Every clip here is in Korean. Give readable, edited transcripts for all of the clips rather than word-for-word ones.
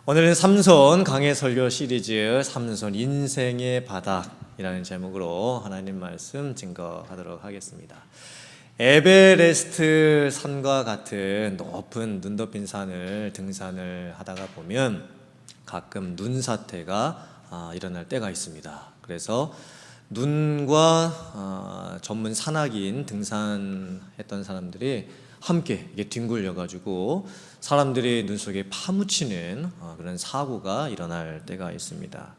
오늘은 삼손 강해 설교 시리즈 삼손 인생의 바닥이라는 제목으로 하나님 말씀 증거하도록 하겠습니다. 에베레스트 산과 같은 높은 눈 덮인 산을 등산을 하다가 보면 가끔 눈사태가 일어날 때가 있습니다. 그래서 눈과 전문 산악인 등산했던 사람들이 함께 이게 뒹굴려 가지고 사람들이 눈 속에 파묻히는 그런 사고가 일어날 때가 있습니다.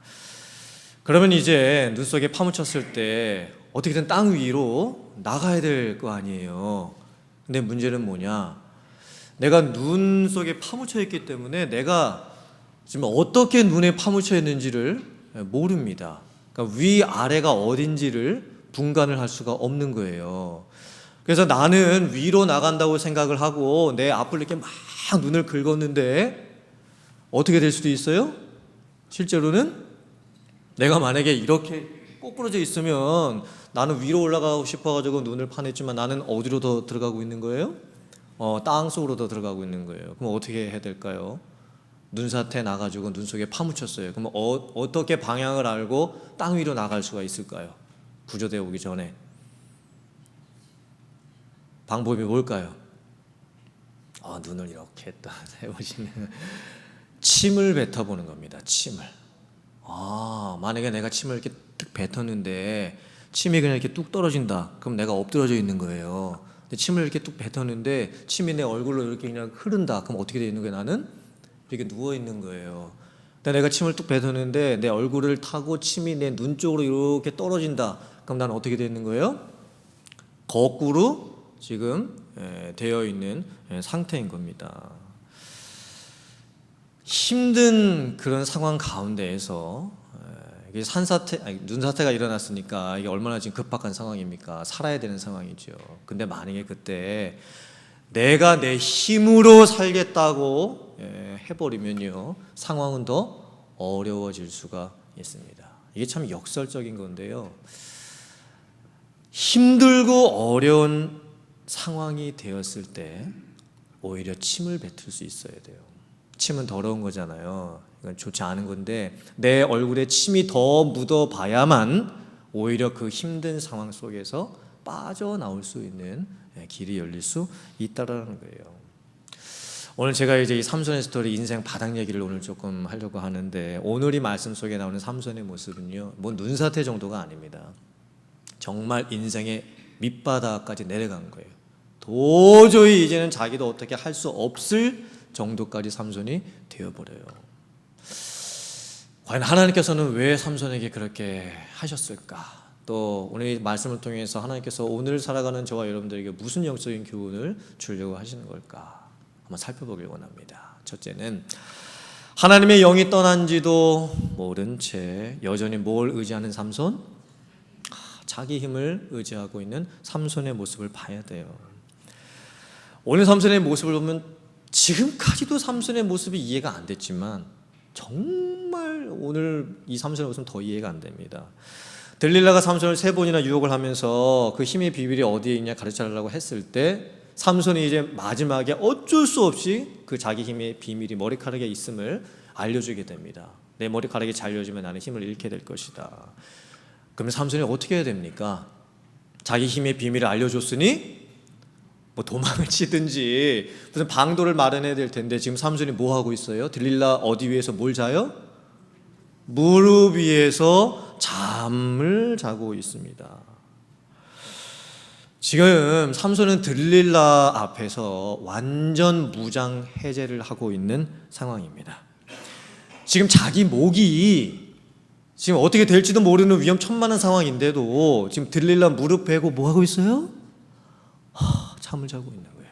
그러면 이제 눈 속에 파묻혔을 때 어떻게든 땅 위로 나가야 될 거 아니에요. 근데 문제는 뭐냐? 내가 눈 속에 파묻혀 있기 때문에 내가 지금 어떻게 눈에 파묻혀 있는지를 모릅니다. 그러니까 위 아래가 어딘지를 분간을 할 수가 없는 거예요. 그래서 나는 위로 나간다고 생각을 하고 내 앞을 이렇게 막 눈을 긁었는데 어떻게 될 수도 있어요? 실제로는 내가 만약에 이렇게 꼬꾸라져 있으면 나는 위로 올라가고 싶어가지고 눈을 파냈지만 나는 어디로 더 들어가고 있는 거예요? 땅 속으로 더 들어가고 있는 거예요. 그럼 어떻게 해야 될까요? 눈사태 나가지고 눈 속에 파묻혔어요. 그럼 어떻게 방향을 알고 땅 위로 나갈 수가 있을까요? 구조되어 오기 전에. 방법이 뭘까요? 눈을 이렇게 딱 해보시면 침을 뱉어보는 겁니다. 침을. 만약에 내가 침을 이렇게 뚝 뱉었는데 침이 그냥 이렇게 뚝 떨어진다. 그럼 내가 엎드러져 있는 거예요. 근데 침을 이렇게 뚝 뱉었는데 침이 내 얼굴로 이렇게 그냥 흐른다. 그럼 어떻게 되어 있는 거예요? 나는 이렇게 누워 있는 거예요. 근데 내가 침을 뚝 뱉었는데 내 얼굴을 타고 침이 내 눈 쪽으로 이렇게 떨어진다. 그럼 나는 어떻게 되어 있는 거예요? 거꾸로 지금 되어 있는 상태인 겁니다. 힘든 그런 상황 가운데에서 이게 눈사태가 일어났으니까 이게 얼마나 지금 급박한 상황입니까? 살아야 되는 상황이죠. 근데 만약에 그때 내가 내 힘으로 살겠다고 해버리면요, 상황은 더 어려워질 수가 있습니다. 이게 참 역설적인 건데요. 힘들고 어려운 상황이 되었을 때 오히려 침을 뱉을 수 있어야 돼요. 침은 더러운 거잖아요. 이건 좋지 않은 건데 내 얼굴에 침이 더 묻어봐야만 오히려 그 힘든 상황 속에서 빠져나올 수 있는 길이 열릴 수 있다라는 거예요. 오늘 제가 이제 이 삼손의 스토리 인생 바닥 얘기를 오늘 조금 하려고 하는데, 오늘 이 말씀 속에 나오는 삼손의 모습은요, 뭐 눈사태 정도가 아닙니다. 정말 인생의 밑바닥까지 내려간 거예요. 도저히 이제는 자기도 어떻게 할 수 없을 정도까지 삼손이 되어버려요. 과연 하나님께서는 왜 삼손에게 그렇게 하셨을까? 또 오늘 이 말씀을 통해서 하나님께서 오늘 살아가는 저와 여러분들에게 무슨 영적인 교훈을 주려고 하시는 걸까? 한번 살펴보길 원합니다. 첫째는 하나님의 영이 떠난지도 모른 채 여전히 뭘 의지하는 삼손? 자기 힘을 의지하고 있는 삼손의 모습을 봐야 돼요. 오늘 삼손의 모습을 보면 지금까지도 삼손의 모습이 이해가 안 됐지만 정말 오늘 이 삼손의 모습은 더 이해가 안 됩니다. 들릴라가 삼손을 3번이나 유혹을 하면서 그 힘의 비밀이 어디에 있냐 가르쳐달라고 했을 때 삼손이 이제 마지막에 어쩔 수 없이 그 자기 힘의 비밀이 머리카락에 있음을 알려주게 됩니다. 내 머리카락이 잘려지면 나는 힘을 잃게 될 것이다. 그러면 삼손이 어떻게 해야 됩니까? 자기 힘의 비밀을 알려줬으니 뭐 도망을 치든지 무슨 방도를 마련해야 될 텐데 지금 삼손이 뭐 하고 있어요? 들릴라 어디 위에서 뭘 자요? 무릎 위에서 잠을 자고 있습니다. 지금 삼손은 들릴라 앞에서 완전 무장 해제를 하고 있는 상황입니다. 지금 자기 목이 지금 어떻게 될지도 모르는 위험천만한 상황인데도 지금 들릴라 무릎 베고 뭐 하고 있어요? 잠을 자고 있는 거예요.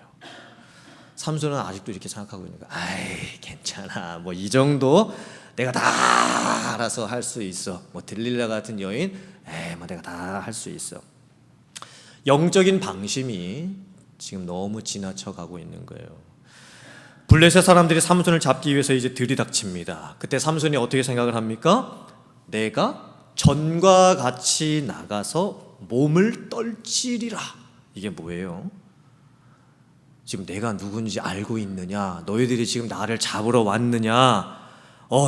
삼손은 아직도 이렇게 생각하고 있는 거예요. 아이, 괜찮아. 뭐 이 정도 내가 다 알아서 할 수 있어. 뭐 들릴라 같은 여인, 뭐 내가 다 할 수 있어. 영적인 방심이 지금 너무 지나쳐 가고 있는 거예요. 블레셋 사람들이 삼손을 잡기 위해서 이제 들이닥칩니다. 그때 삼손이 어떻게 생각을 합니까? 내가 전과 같이 나가서 몸을 떨치리라. 이게 뭐예요? 지금 내가 누군지 알고 있느냐? 너희들이 지금 나를 잡으러 왔느냐?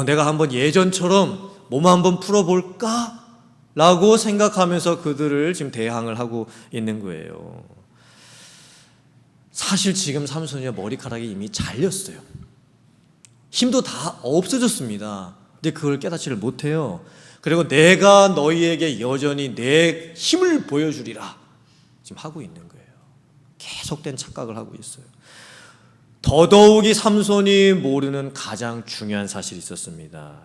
내가 한번 예전처럼 몸 한번 풀어볼까? 라고 생각하면서 그들을 지금 대항을 하고 있는 거예요. 사실 지금 삼손이 머리카락이 이미 잘렸어요. 힘도 다 없어졌습니다. 근데 그걸 깨닫지를 못해요. 그리고 내가 너희에게 여전히 내 힘을 보여주리라 지금 하고 있는 거예요. 계속된 착각을 하고 있어요. 더더욱이 삼손이 모르는 가장 중요한 사실이 있었습니다.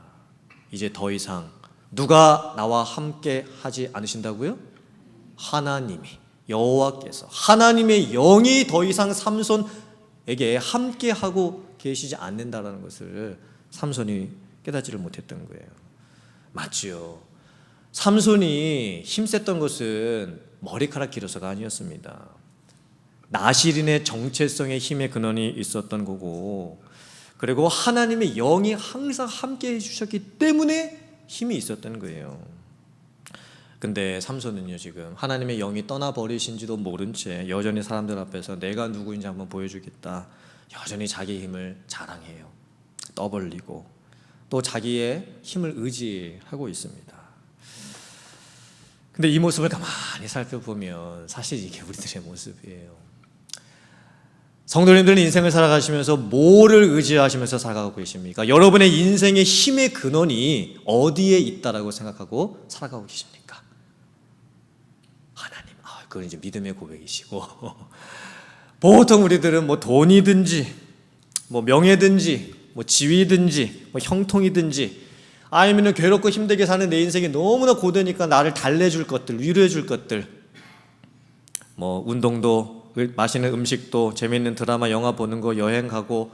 이제 더 이상 누가 나와 함께 하지 않으신다고요? 하나님이, 여호와께서, 하나님의 영이 더 이상 삼손에게 함께 하고 계시지 않는다라는 것을 삼손이 깨닫지를 못했던 거예요. 맞지요. 삼손이 힘셌던 것은 머리카락 길어서가 아니었습니다. 나실인의 정체성의 힘의 근원이 있었던 거고, 그리고 하나님의 영이 항상 함께 해주셨기 때문에 힘이 있었던 거예요. 근데 삼손은요, 지금 하나님의 영이 떠나버리신지도 모른 채 여전히 사람들 앞에서 내가 누구인지 한번 보여주겠다, 여전히 자기 힘을 자랑해요. 떠벌리고 또 자기의 힘을 의지하고 있습니다. 근데 이 모습을 가만히 살펴보면 사실 이게 우리들의 모습이에요. 성도님들은 인생을 살아가시면서 뭐를 의지하시면서 살아가고 계십니까? 여러분의 인생의 힘의 근원이 어디에 있다라고 생각하고 살아가고 계십니까? 하나님. 그건 이제 믿음의 고백이시고 보통 우리들은 뭐 돈이든지 뭐 명예든지 뭐 지위든지 뭐 형통이든지 아니면 괴롭고 힘들게 사는 내 인생이 너무나 고되니까 나를 달래줄 것들, 위로해줄 것들, 뭐 운동도, 맛있는 음식도, 재미있는 드라마, 영화 보는 거, 여행 가고,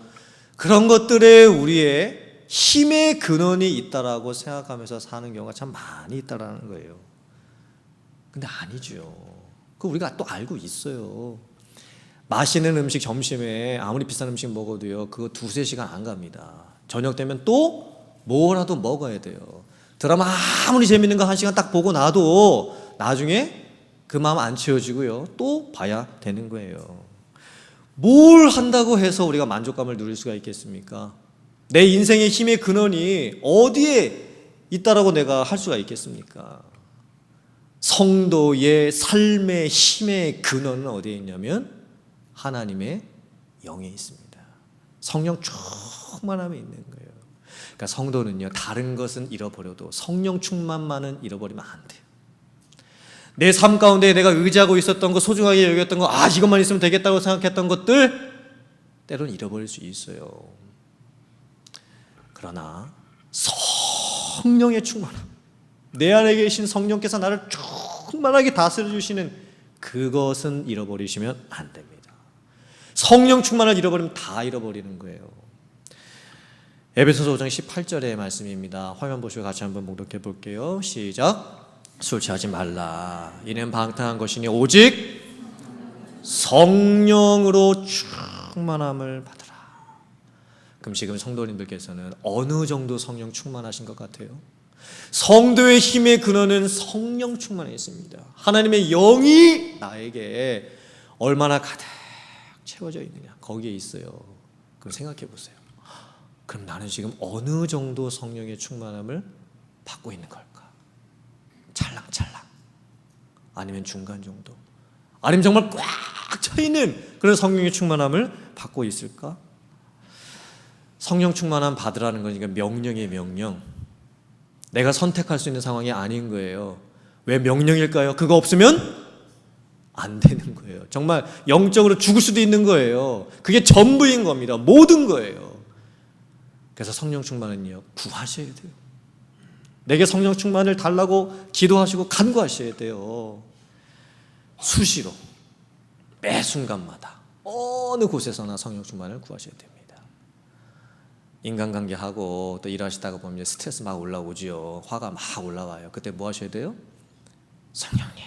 그런 것들에 우리의 힘의 근원이 있다라고 생각하면서 사는 경우가 참 많이 있다라는 거예요. 근데 아니죠. 그거 우리가 또 알고 있어요. 맛있는 음식 점심에 아무리 비싼 음식 먹어도요, 그거 2-3시간 안 갑니다. 저녁 되면 또 뭐라도 먹어야 돼요. 드라마 아무리 재밌는 거 1시간 딱 보고 나도 나중에 그 마음 안 채워지고요, 또 봐야 되는 거예요. 뭘 한다고 해서 우리가 만족감을 누릴 수가 있겠습니까? 내 인생의 힘의 근원이 어디에 있다라고 내가 할 수가 있겠습니까? 성도의 삶의 힘의 근원은 어디에 있냐면 하나님의 영에 있습니다. 성령 충만함에 있는 거예요. 그러니까 성도는요, 다른 것은 잃어버려도 성령 충만만은 잃어버리면 안 돼요. 내 삶 가운데 내가 의지하고 있었던 것, 소중하게 여겼던 것, 이것만 있으면 되겠다고 생각했던 것들 때로는 잃어버릴 수 있어요. 그러나 성령의 충만함, 내 안에 계신 성령께서 나를 충만하게 다스려 주시는 그것은 잃어버리시면 안 됩니다. 성령 충만을 잃어버리면 다 잃어버리는 거예요. 에베소서 5장 18절의 말씀입니다. 화면 보시고 같이 한번 목록해 볼게요. 시작. 술 취하지 말라. 이는 방탕한 것이니 오직 성령으로 충만함을 받으라. 그럼 지금 성도님들께서는 어느 정도 성령 충만하신 것 같아요? 성도의 힘의 근원은 성령 충만에 있습니다. 하나님의 영이 나에게 얼마나 가득 채워져 있느냐, 거기에 있어요. 그럼 생각해 보세요. 그럼 나는 지금 어느 정도 성령의 충만함을 받고 있는 걸까? 찰랑찰랑, 아니면 중간 정도, 아니면 정말 꽉 차있는 그런 성령의 충만함을 받고 있을까? 성령 충만함 받으라는 거니까 명령이에요. 명령. 내가 선택할 수 있는 상황이 아닌 거예요. 왜 명령일까요? 그거 없으면 안 되는 거예요. 정말 영적으로 죽을 수도 있는 거예요. 그게 전부인 겁니다. 모든 거예요. 그래서 성령 충만은요, 구하셔야 돼요. 내게 성령 충만을 달라고 기도하시고 간구하셔야 돼요. 수시로, 매 순간마다 어느 곳에서나 성령 충만을 구하셔야 됩니다. 인간관계하고 또 일하시다가 보면 스트레스 막 올라오지요. 화가 막 올라와요. 그때 뭐 하셔야 돼요? 성령님,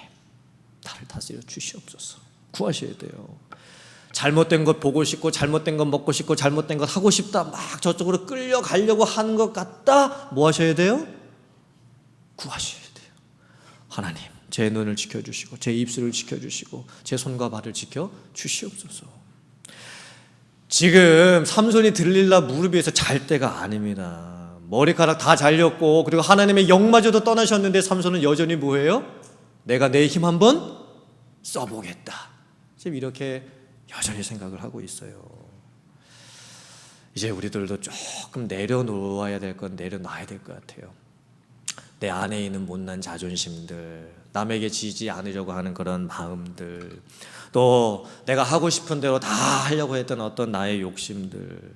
나를 다스려 주시옵소서 구하셔야 돼요. 잘못된 것 보고 싶고, 잘못된 것 먹고 싶고, 잘못된 것 하고 싶다, 막 저쪽으로 끌려가려고 하는 것 같다, 뭐 하셔야 돼요? 구하셔야 돼요. 하나님, 제 눈을 지켜주시고, 제 입술을 지켜주시고, 제 손과 발을 지켜주시옵소서. 지금 삼손이 들릴라 무릎 위에서 잘 때가 아닙니다. 머리카락 다 잘렸고 그리고 하나님의 영마저도 떠나셨는데 삼손은 여전히 뭐예요? 내가 내 힘 한번 써보겠다. 지금 이렇게 여전히 생각을 하고 있어요. 이제 우리들도 조금 내려놓아야 될 건 내려놔야 될 것 같아요. 내 안에 있는 못난 자존심들, 남에게 지지 않으려고 하는 그런 마음들, 또 내가 하고 싶은 대로 다 하려고 했던 어떤 나의 욕심들,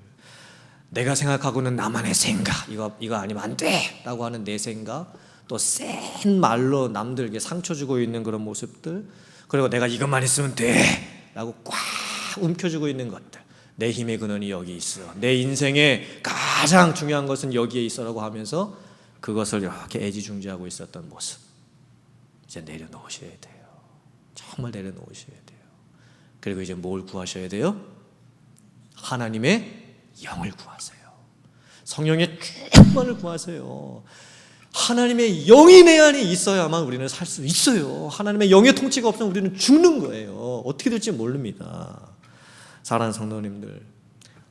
내가 생각하고는 나만의 생각, 이거 아니면 안 돼! 라고 하는 내 생각, 또 센 말로 남들에게 상처 주고 있는 그런 모습들, 그리고 내가 이것만 있으면 돼! 라고 꽉 움켜쥐고 있는 것들, 내 힘의 근원이 여기 있어, 내 인생의 가장 중요한 것은 여기에 있어 라고 하면서 그것을 이렇게 애지중지하고 있었던 모습, 이제 내려놓으셔야 돼요. 정말 내려놓으셔야 돼요. 그리고 이제 뭘 구하셔야 돼요? 하나님의 영을 구하세요. 성령의 충만을 구하세요. 하나님의 영이 내 안에 있어야만 우리는 살 수 있어요. 하나님의 영의 통치가 없으면 우리는 죽는 거예요. 어떻게 될지 모릅니다. 사랑하는 성도님들,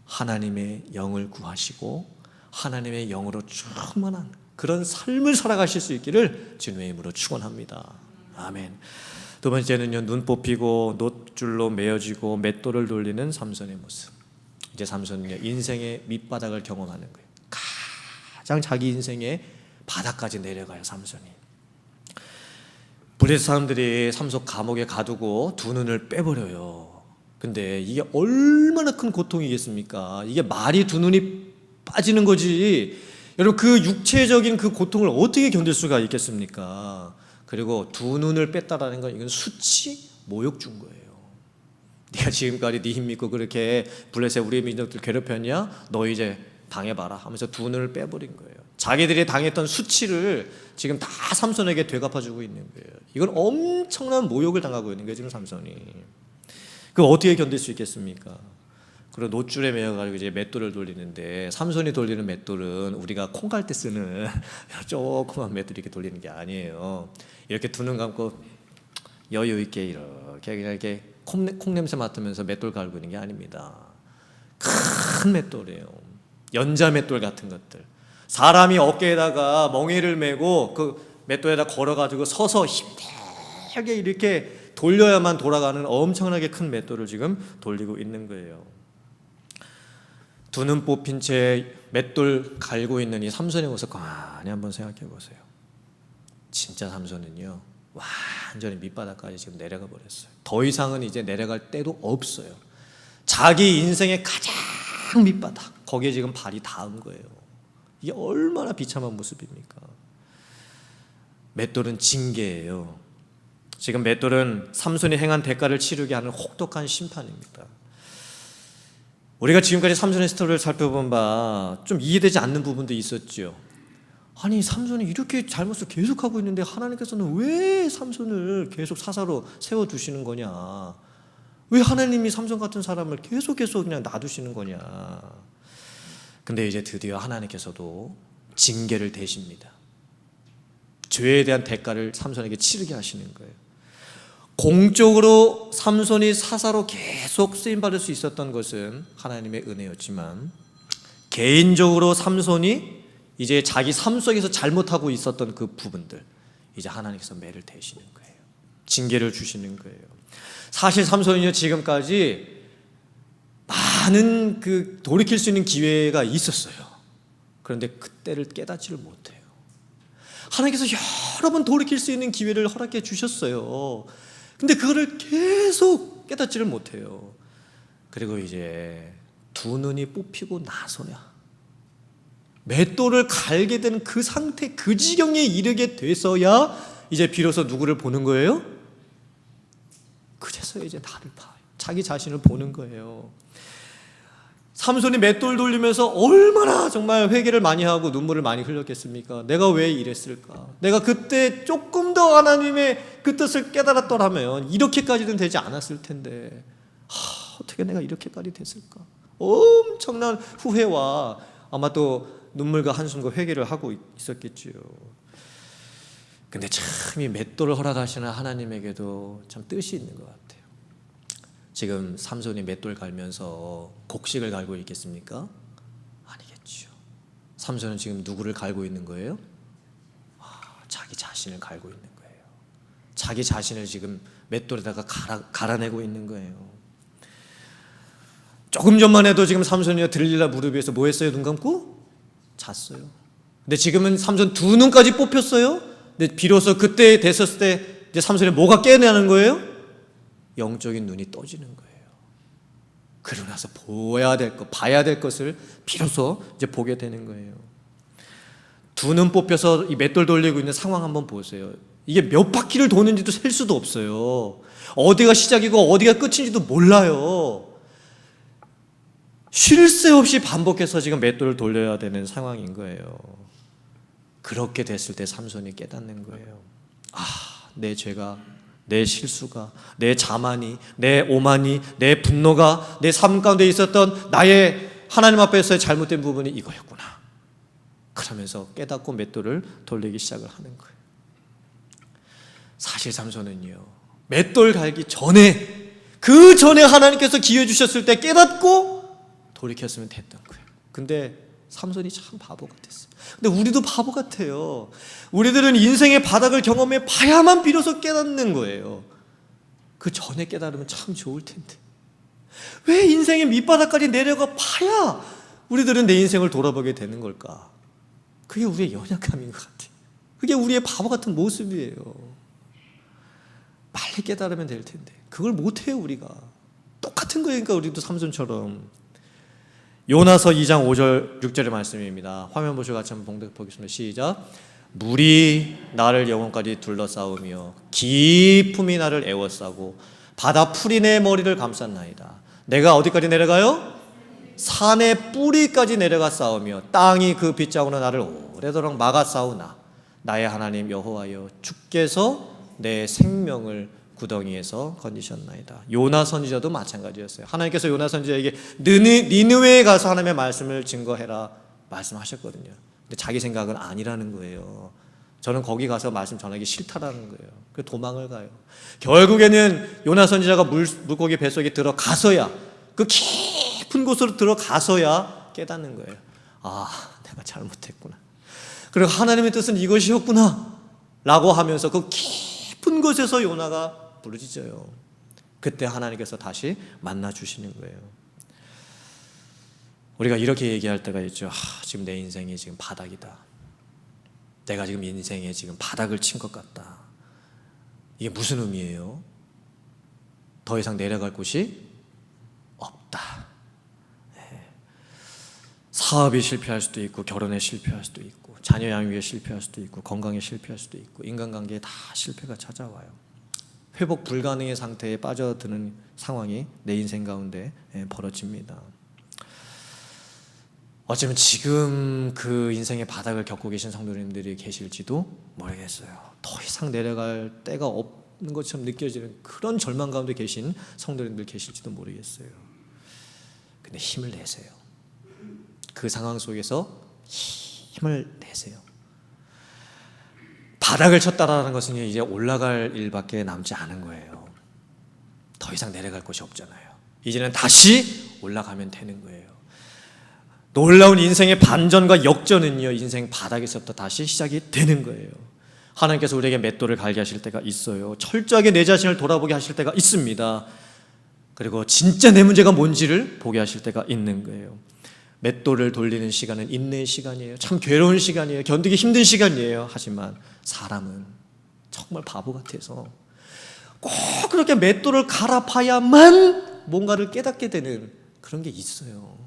하나님의 영을 구하시고 하나님의 영으로 충만한 그런 삶을 살아가실 수 있기를 주님의 이름으로 축원합니다. 아멘. 두 번째는요, 눈 뽑히고 놋줄로 메어지고 맷돌을 돌리는 삼손의 모습. 이제 삼손은요, 인생의 밑바닥을 경험하는 거예요. 가장 자기 인생의 바닥까지 내려가요, 삼손이. 블레셋 사람들이 삼손 감옥에 가두고 두 눈을 빼버려요. 근데 이게 얼마나 큰 고통이겠습니까? 이게 말이 두 눈이 빠지는 거지. 여러분, 그 육체적인 그 고통을 어떻게 견딜 수가 있겠습니까? 그리고 두 눈을 뺐다라는 건 이건 수치, 모욕 준 거예요. 네가 지금까지 네 힘 믿고 그렇게 블레셋 우리 민족들 괴롭혔냐? 너 이제 당해봐라 하면서 두 눈을 빼버린 거예요. 자기들이 당했던 수치를 지금 다 삼손에게 되갚아주고 있는 거예요. 이건 엄청난 모욕을 당하고 있는 거예요, 지금 삼손이. 그거 어떻게 견딜 수 있겠습니까? 그리고 놋줄에 매어가지고 이제 맷돌을 돌리는데, 삼손이 돌리는 맷돌은 우리가 콩 갈 때 쓰는 조그만 맷돌 이렇게 돌리는 게 아니에요. 이렇게 두 눈 감고 여유 있게 이렇게 그냥 이렇게 콩 냄새 맡으면서 맷돌 갈고 있는 게 아닙니다. 큰 맷돌이에요. 연자 맷돌 같은 것들. 사람이 어깨에다가 멍에를 메고 그 맷돌에다 걸어가지고 서서 힘들게 이렇게 돌려야만 돌아가는 엄청나게 큰 맷돌을 지금 돌리고 있는 거예요. 두 눈 뽑힌 채 맷돌 갈고 있는 이 삼손의 모습 가만히 한번 생각해 보세요. 진짜 삼손은요, 완전히 밑바닥까지 지금 내려가 버렸어요. 더 이상은 이제 내려갈 데도 없어요. 자기 인생의 가장 밑바닥, 거기에 지금 발이 닿은 거예요. 이게 얼마나 비참한 모습입니까? 맷돌은 징계예요. 지금 맷돌은 삼손이 행한 대가를 치르게 하는 혹독한 심판입니다. 우리가 지금까지 삼손의 스토리를 살펴본 바 좀 이해되지 않는 부분도 있었죠. 아니, 삼손이 이렇게 잘못을 계속하고 있는데 하나님께서는 왜 삼손을 계속 사사로 세워두시는 거냐? 왜 하나님이 삼손 같은 사람을 계속 그냥 놔두시는 거냐? 근데 이제 드디어 하나님께서도 징계를 대십니다. 죄에 대한 대가를 삼손에게 치르게 하시는 거예요. 공적으로 삼손이 사사로 계속 쓰임받을 수 있었던 것은 하나님의 은혜였지만, 개인적으로 삼손이 이제 자기 삶 속에서 잘못하고 있었던 그 부분들, 이제 하나님께서 매를 대시는 거예요. 징계를 주시는 거예요. 사실 삼손이요, 지금까지 많은 그 돌이킬 수 있는 기회가 있었어요. 그런데 그때를 깨닫지를 못해요. 하나님께서 여러 번 돌이킬 수 있는 기회를 허락해 주셨어요. 근데 그거를 계속 깨닫지를 못해요. 그리고 이제 두 눈이 뽑히고 나서야, 맷돌을 갈게 된 그 상태, 그 지경에 이르게 돼서야 이제 비로소 누구를 보는 거예요? 그래서 이제 나를 봐요. 자기 자신을 보는 거예요. 삼손이 맷돌 돌리면서 얼마나 정말 회개를 많이 하고 눈물을 많이 흘렸겠습니까? 내가 왜 이랬을까? 내가 그때 조금 더 하나님의 그 뜻을 깨달았더라면 이렇게까지는 되지 않았을 텐데, 어떻게 내가 이렇게까지 됐을까? 엄청난 후회와 아마 또 눈물과 한숨과 회개를 하고 있었겠지요. 근데 참 이 맷돌을 허락하시는 하나님에게도 참 뜻이 있는 것 같아요. 지금 삼손이 맷돌 갈면서 곡식을 갈고 있겠습니까? 아니겠죠. 삼손은 지금 누구를 갈고 있는 거예요? 자기 자신을 갈고 있는 거예요. 자기 자신을 지금 맷돌에다가 갈아내고 있는 거예요. 조금 전만 해도 지금 삼손이 들릴라 무릎 위에서 뭐 했어요? 눈 감고? 잤어요. 근데 지금은 삼손 두 눈까지 뽑혔어요. 근데 비로소 그때 됐었을 때 이제 삼손이 뭐가 깨어나는 거예요? 영적인 눈이 떠지는 거예요. 그러고 나서 봐야 될 것을 비로소 이제 보게 되는 거예요. 두 눈 뽑혀서 이 맷돌 돌리고 있는 상황 한번 보세요. 이게 몇 바퀴를 도는지도 셀 수도 없어요. 어디가 시작이고 어디가 끝인지도 몰라요. 쉴 새 없이 반복해서 지금 맷돌을 돌려야 되는 상황인 거예요. 그렇게 됐을 때 삼손이 깨닫는 거예요. 내 죄가, 내 실수가, 내 자만이, 내 오만이, 내 분노가 내 삶 가운데 있었던 나의 하나님 앞에서의 잘못된 부분이 이거였구나. 그러면서 깨닫고 맷돌을 돌리기 시작을 하는 거예요. 사실 삼손은요, 맷돌 갈기 전에, 그 전에 하나님께서 기회 주셨을 때 깨닫고 돌이켰으면 됐던 거예요. 근데 삼손이 참 바보 같았어요. 근데 우리도 바보 같아요. 우리들은 인생의 바닥을 경험해 봐야만 비로소 깨닫는 거예요. 그 전에 깨달으면 참 좋을 텐데 왜 인생의 밑바닥까지 내려가 봐야 우리들은 내 인생을 돌아보게 되는 걸까? 그게 우리의 연약함인 것 같아요. 그게 우리의 바보 같은 모습이에요. 빨리 깨달으면 될 텐데 그걸 못해요. 우리가 똑같은 거니까 우리도 삼손처럼. 요나서 2장 5절 6절의 말씀입니다. 화면 보시고 같이 한번 봉독해보겠습니다. 시작. 물이 나를 영원까지 둘러싸우며 깊음이 나를 에워싸고 바다 풀이 내 머리를 감쌌나이다. 내가 어디까지 내려가요? 산의 뿌리까지 내려가 싸우며 땅이 그 빗장으로 나를 오래도록 막아 싸우나 나의 하나님 여호와여 주께서 내 생명을 구덩이에서 건지셨나이다. 요나 선지자도 마찬가지였어요. 하나님께서 요나 선지자에게 니느웨에 가서 하나님의 말씀을 증거해라 말씀하셨거든요. 근데 자기 생각은 아니라는 거예요. 저는 거기 가서 말씀 전하기 싫다라는 거예요. 그래서 도망을 가요. 결국에는 요나 선지자가 물고기 뱃속에 들어가서야, 그 깊은 곳으로 들어가서야 깨닫는 거예요. 내가 잘못했구나. 그리고 하나님의 뜻은 이것이었구나 라고 하면서 그 깊은 곳에서 요나가 부르짖어요. 그때 하나님께서 다시 만나주시는 거예요. 우리가 이렇게 얘기할 때가 있죠. 지금 내 인생이 지금 바닥이다. 내가 지금 인생에 지금 바닥을 친 것 같다. 이게 무슨 의미예요? 더 이상 내려갈 곳이 없다. 사업이 실패할 수도 있고, 결혼에 실패할 수도 있고, 자녀 양육에 실패할 수도 있고, 건강에 실패할 수도 있고, 인간관계에 다 실패가 찾아와요. 회복 불가능의 상태에 빠져드는 상황이 내 인생 가운데 벌어집니다. 어쩌면 지금 그 인생의 바닥을 겪고 계신 성도님들이 계실지도 모르겠어요. 더 이상 내려갈 때가 없는 것처럼 느껴지는 그런 절망 가운데 계신 성도님들 계실지도 모르겠어요. 근데 힘을 내세요. 그 상황 속에서 힘을 내세요. 바닥을 쳤다라는 것은 이제 올라갈 일밖에 남지 않은 거예요. 더 이상 내려갈 곳이 없잖아요. 이제는 다시 올라가면 되는 거예요. 놀라운 인생의 반전과 역전은요, 인생 바닥에서부터 다시 시작이 되는 거예요. 하나님께서 우리에게 맷돌을 갈게 하실 때가 있어요. 철저하게 내 자신을 돌아보게 하실 때가 있습니다. 그리고 진짜 내 문제가 뭔지를 보게 하실 때가 있는 거예요. 맷돌을 돌리는 시간은 인내의 시간이에요. 참 괴로운 시간이에요. 견디기 힘든 시간이에요. 하지만 사람은 정말 바보 같아서 꼭 그렇게 맷돌을 갈아파야만 뭔가를 깨닫게 되는 그런 게 있어요.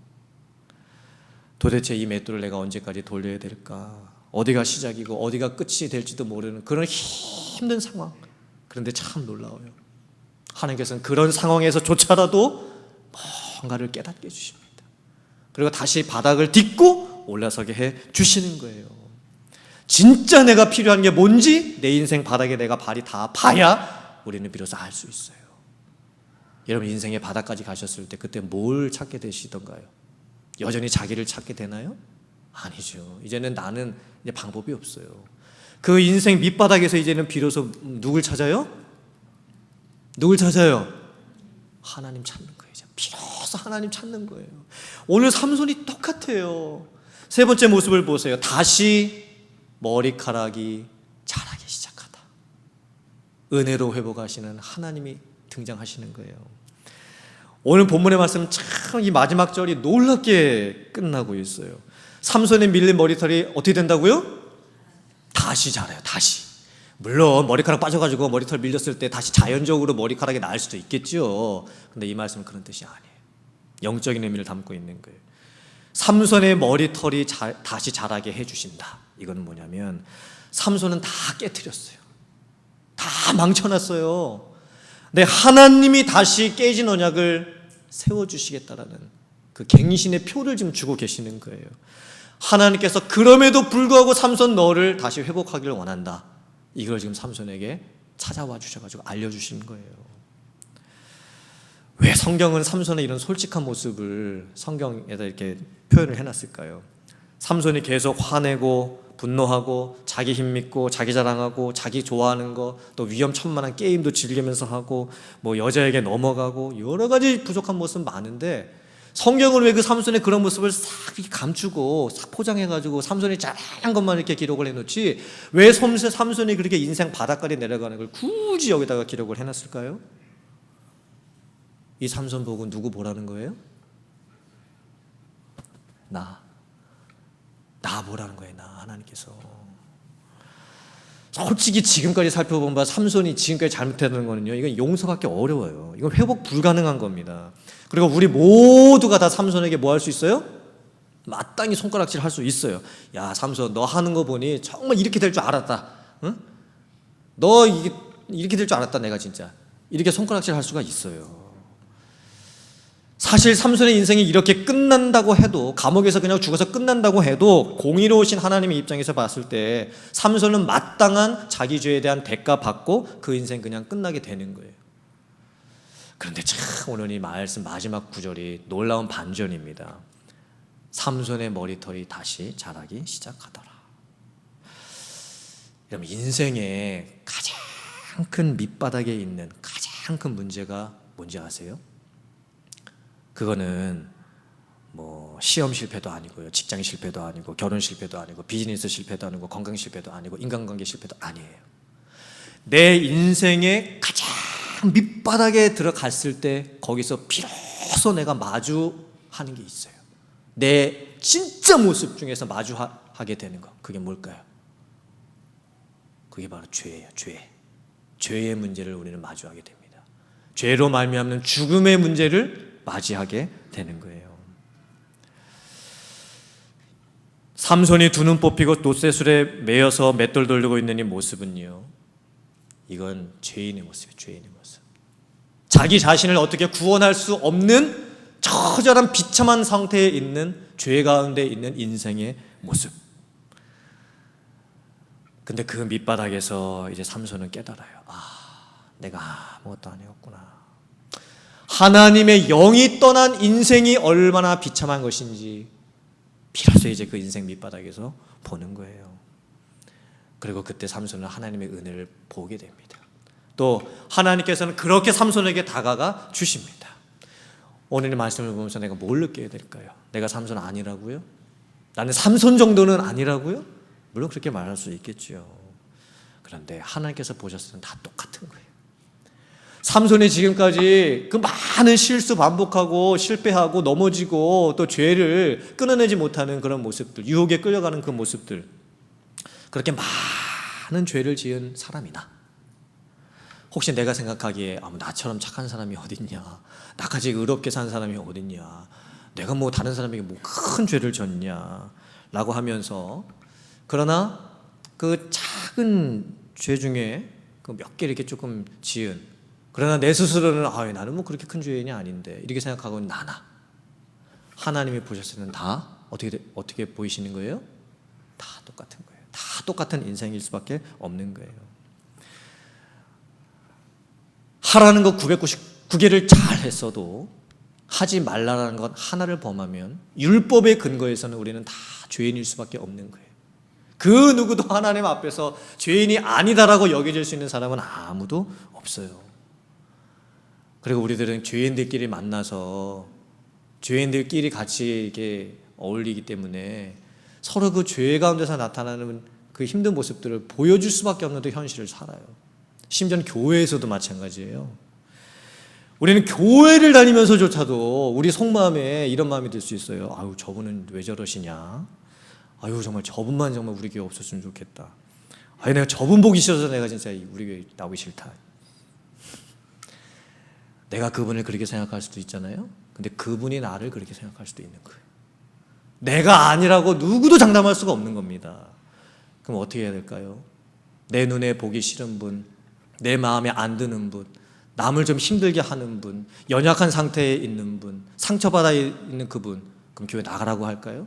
도대체 이 맷돌을 내가 언제까지 돌려야 될까? 어디가 시작이고 어디가 끝이 될지도 모르는 그런 힘든 상황. 그런데 참 놀라워요. 하나님께서는 그런 상황에서조차라도 뭔가를 깨닫게 해주십니다. 그리고 다시 바닥을 딛고 올라서게 해 주시는 거예요. 진짜 내가 필요한 게 뭔지 내 인생 바닥에 내가 발이 다 봐야 우리는 비로소 알 수 있어요. 여러분 인생의 바닥까지 가셨을 때 그때 뭘 찾게 되시던가요? 여전히 자기를 찾게 되나요? 아니죠. 이제는 나는 이제 방법이 없어요. 그 인생 밑바닥에서 이제는 비로소 누굴 찾아요? 누굴 찾아요? 하나님 찾는 거예요. 비로소 하나님 찾는 거예요. 오늘 삼손이 똑같아요. 세 번째 모습을 보세요. 다시 머리카락이 자라기 시작하다. 은혜로 회복하시는 하나님이 등장하시는 거예요. 오늘 본문의 말씀은 참 이 마지막 절이 놀랍게 끝나고 있어요. 삼손의 밀린 머리털이 어떻게 된다고요? 다시 자라요. 다시. 물론 머리카락 빠져가지고 머리털 밀렸을 때 다시 자연적으로 머리카락이 나을 수도 있겠죠. 근데 이 말씀은 그런 뜻이 아니에요. 영적인 의미를 담고 있는 거예요. 삼손의 머리털이 다시 자라게 해주신다. 이건 뭐냐면 삼손은 다 깨트렸어요. 다 망쳐놨어요. 근데 하나님이 다시 깨진 언약을 세워주시겠다라는 그 갱신의 표를 지금 주고 계시는 거예요. 하나님께서 그럼에도 불구하고 삼손 너를 다시 회복하기를 원한다. 이걸 지금 삼손에게 찾아와 주셔가지고 알려주시는 거예요. 왜 성경은 삼손의 이런 솔직한 모습을 성경에다 이렇게 표현을 해놨을까요? 삼손이 계속 화내고 분노하고 자기 힘 믿고 자기 자랑하고 자기 좋아하는 거 또 위험천만한 게임도 즐기면서 하고 뭐 여자에게 넘어가고 여러 가지 부족한 모습 많은데 성경은 왜 그 삼손의 그런 모습을 싹 감추고 싹 포장해가지고 삼손이 잘한 것만 이렇게 기록을 해놓지 왜 삼손이 그렇게 인생 바닥까지 내려가는 걸 굳이 여기다가 기록을 해놨을까요? 이 삼손 보고 누구 보라는 거예요? 나 보라는 거예요. 나 하나님께서. 솔직히 지금까지 살펴본 바 삼손이 지금까지 잘못했다는 거는요, 이건 용서받기 어려워요. 이건 회복 불가능한 겁니다. 그리고 우리 모두가 다 삼손에게 뭐 할 수 있어요? 마땅히 손가락질 할 수 있어요. 야 삼손 너 하는 거 보니 정말 이렇게 될 줄 알았다. 응? 너 이렇게 될 줄 알았다. 내가 진짜 이렇게 손가락질 할 수가 있어요. 사실 삼손의 인생이 이렇게 끝난다고 해도 감옥에서 그냥 죽어서 끝난다고 해도 공의로우신 하나님의 입장에서 봤을 때 삼손은 마땅한 자기 죄에 대한 대가 받고 그 인생 그냥 끝나게 되는 거예요. 그런데 참 오늘 이 말씀 마지막 구절이 놀라운 반전입니다. 삼손의 머리털이 다시 자라기 시작하더라. 여러분 인생의 가장 큰 밑바닥에 있는 가장 큰 문제가 뭔지 아세요? 그거는 뭐 시험 실패도 아니고요, 직장 실패도 아니고, 결혼 실패도 아니고, 비즈니스 실패도 아니고, 건강 실패도 아니고, 인간관계 실패도 아니에요. 내 인생의 가장 밑바닥에 들어갔을 때 거기서 비로소 내가 마주하는 게 있어요. 내 진짜 모습 중에서 마주하게 되는 거. 그게 뭘까요? 그게 바로 죄예요. 죄의 문제를 우리는 마주하게 됩니다. 죄로 말미암는 죽음의 문제를 맞이하게 되는 거예요. 삼손이 두 눈 뽑히고 돛새술에 매여서 맷돌 돌리고 있는 이 모습은요, 이건 죄인의 모습이에요. 죄인의 모습. 자기 자신을 어떻게 구원할 수 없는 처절한 비참한 상태에 있는 죄 가운데 있는 인생의 모습. 근데 그 밑바닥에서 이제 삼손은 깨달아요. 내가 아무것도 아니었구나. 하나님의 영이 떠난 인생이 얼마나 비참한 것인지 비로소 이제 그 인생 밑바닥에서 보는 거예요. 그리고 그때 삼손은 하나님의 은혜를 보게 됩니다. 또 하나님께서는 그렇게 삼손에게 다가가 주십니다. 오늘의 말씀을 보면서 내가 뭘 느껴야 될까요? 내가 삼손 아니라고요? 나는 삼손 정도는 아니라고요? 물론 그렇게 말할 수 있겠죠. 그런데 하나님께서 보셨을 때는 다 똑같은 거예요. 삼손이 지금까지 그 많은 실수 반복하고 실패하고 넘어지고 또 죄를 끊어내지 못하는 그런 모습들, 유혹에 끌려가는 그 모습들, 그렇게 많은 죄를 지은 사람이나 혹시 내가 생각하기에 나처럼 착한 사람이 어딨냐, 나같이 의롭게 산 사람이 어딨냐, 내가 뭐 다른 사람에게 뭐 큰 죄를 졌냐 라고 하면서, 그러나 그 작은 죄 중에 그 몇 개 이렇게 조금 지은, 그러나 내 스스로는 나는 뭐 그렇게 큰 죄인이 아닌데 이렇게 생각하고 나나, 하나님이 보셨을 때는 다 어떻게 보이시는 거예요? 다 똑같은 거예요. 다 똑같은 인생일 수밖에 없는 거예요. 하라는 거 999개를 잘 했어도 하지 말라는 것 하나를 범하면 율법의 근거에서는 우리는 다 죄인일 수밖에 없는 거예요. 그 누구도 하나님 앞에서 죄인이 아니다라고 여겨질 수 있는 사람은 아무도 없어요. 그리고 우리들은 죄인들끼리 만나서 죄인들끼리 같이 이렇게 어울리기 때문에 서로 그 죄 가운데서 나타나는 그 힘든 모습들을 보여줄 수밖에 없는 그 현실을 살아요. 심지어는 교회에서도 마찬가지예요. 우리는 교회를 다니면서조차도 우리 속마음에 이런 마음이 들 수 있어요. 아유, 저분은 왜 저러시냐? 아유, 정말 저분만 정말 우리 교회 없었으면 좋겠다. 아유, 내가 저분 보기 싫어서 내가 진짜 우리 교회 나오기 싫다. 내가 그분을 그렇게 생각할 수도 있잖아요. 근데 그분이 나를 그렇게 생각할 수도 있는 거예요. 내가 아니라고 누구도 장담할 수가 없는 겁니다. 그럼 어떻게 해야 될까요? 내 눈에 보기 싫은 분, 내 마음에 안 드는 분, 남을 좀 힘들게 하는 분, 연약한 상태에 있는 분, 상처받아 있는 그분, 그럼 교회 나가라고 할까요?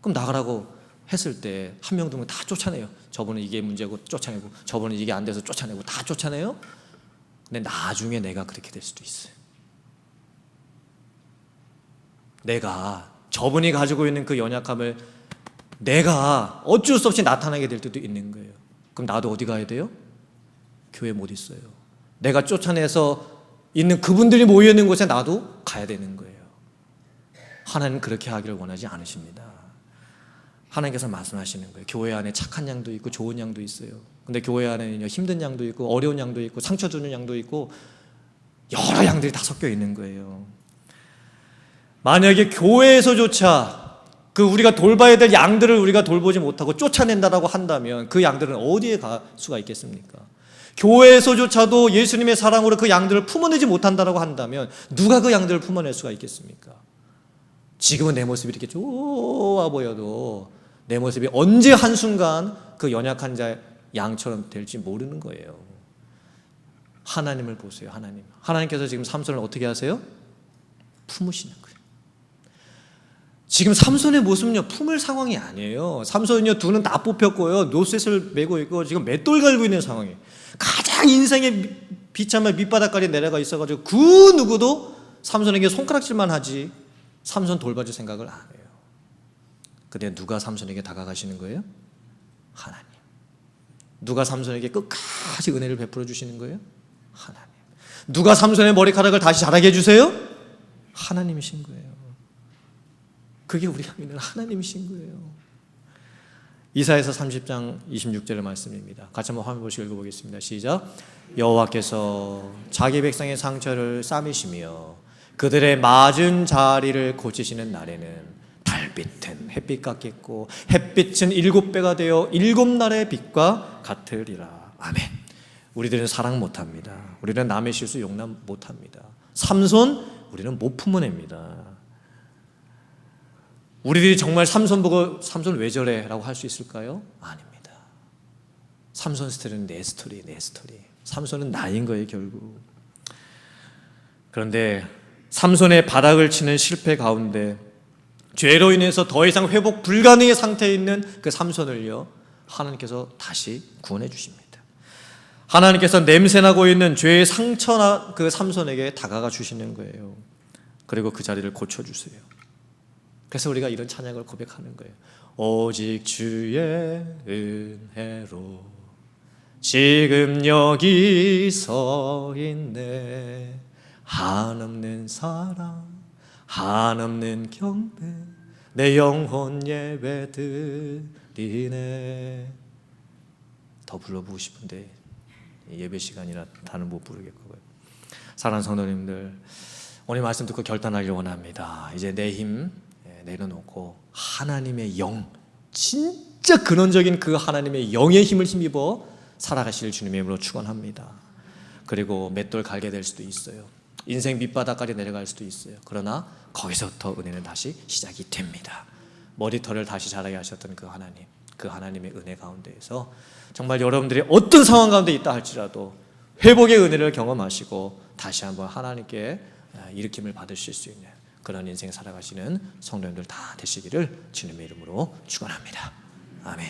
그럼 나가라고 했을 때 한 명 두 명 다 쫓아내요. 저분은 이게 문제고 쫓아내고, 저분은 이게 안 돼서 쫓아내고, 다 쫓아내요. 근데 나중에 내가 그렇게 될 수도 있어요. 내가 저분이 가지고 있는 그 연약함을 내가 어쩔 수 없이 나타나게 될 때도 있는 거예요. 그럼 나도 어디 가야 돼요? 교회 못 있어요. 내가 쫓아내서 있는 그분들이 모여있는 곳에 나도 가야 되는 거예요. 하나님은 그렇게 하기를 원하지 않으십니다. 하나님께서 말씀하시는 거예요. 교회 안에 착한 양도 있고 좋은 양도 있어요. 근데 교회 안에는 힘든 양도 있고 어려운 양도 있고 상처 주는 양도 있고 여러 양들이 다 섞여 있는 거예요. 만약에 교회에서조차 그 우리가 돌봐야 될 양들을 우리가 돌보지 못하고 쫓아낸다라고 한다면 그 양들은 어디에 갈 수가 있겠습니까? 교회에서조차도 예수님의 사랑으로 그 양들을 품어내지 못한다라고 한다면 누가 그 양들을 품어낼 수가 있겠습니까? 지금은 내 모습이 이렇게 좋아 보여도 내 모습이 언제 한순간 그 연약한 자의 양처럼 될지 모르는 거예요. 하나님을 보세요. 하나님께서 지금 삼손을 어떻게 하세요? 품으시는 거예요. 지금 삼손의 모습은요, 품을 상황이 아니에요. 삼손은요, 두 눈 다 뽑혔고요, 노셋을 메고 있고 지금 맷돌 갈고 있는 상황이에요. 가장 인생의 비참한 밑바닥까지 내려가 있어가지고 그 누구도 삼손에게 손가락질만 하지 삼손 돌봐줄 생각을 안 해요. 근데 누가 삼손에게 다가가시는 거예요? 하나님. 누가 삼손에게 끝까지 은혜를 베풀어 주시는 거예요? 하나님. 누가 삼손의 머리카락을 다시 자라게 해주세요? 하나님이신 거예요. 그게 우리가 믿는 하나님이신 거예요. 이사야서 30장 26절의 말씀입니다. 같이 한번 화면 보시고 읽어보겠습니다. 시작. 여호와께서 자기 백성의 상처를 싸매시며 그들의 맞은 자리를 고치시는 날에는 달빛은 햇빛 같겠고 햇빛은 7배가 되어 7날의 빛과 같으리라. 아멘. 우리들은 사랑 못합니다. 우리는 남의 실수 용납 못합니다. 삼손 우리는 못 품어냅니다. 우리들이 정말 삼손 보고 삼손 왜 저래? 라고 할 수 있을까요? 아닙니다. 삼손 스토리는 내 스토리. 삼손은 나인 거예요, 결국. 그런데 삼손의 바닥을 치는 실패 가운데 죄로 인해서 더 이상 회복 불가능의 상태에 있는 그 삼손을요, 하나님께서 다시 구원해 주십니다. 하나님께서 냄새나고 있는 죄의 상처나 그 삼손에게 다가가 주시는 거예요. 그리고 그 자리를 고쳐주세요. 그래서 우리가 이런 찬양을 고백하는 거예요. 오직 주의 은혜로 지금 여기 서 있네. 한없는 사랑 한없는 경배 내 영혼 예배 드리네. 더 불러보고 싶은데 예배 시간이라 다는 못 부르겠고요. 사랑하는 성도님들, 오늘 말씀 듣고 결단하길 원합니다. 이제 내 힘 내려놓고 하나님의 영, 진짜 근원적인 그 하나님의 영의 힘을 힘입어 살아가실 주님의 이름으로 축원합니다. 그리고 맷돌 갈게 될 수도 있어요. 인생 밑바닥까지 내려갈 수도 있어요. 그러나 거기서부터 은혜는 다시 시작이 됩니다. 머리털을 다시 자라게 하셨던 그 하나님, 그 하나님의 은혜 가운데에서 정말 여러분들이 어떤 상황 가운데 있다 할지라도 회복의 은혜를 경험하시고 다시 한번 하나님께 일으킴을 받으실 수 있는 그런 인생 살아가시는 성도님들 다 되시기를 주님의 이름으로 축원합니다. 아멘.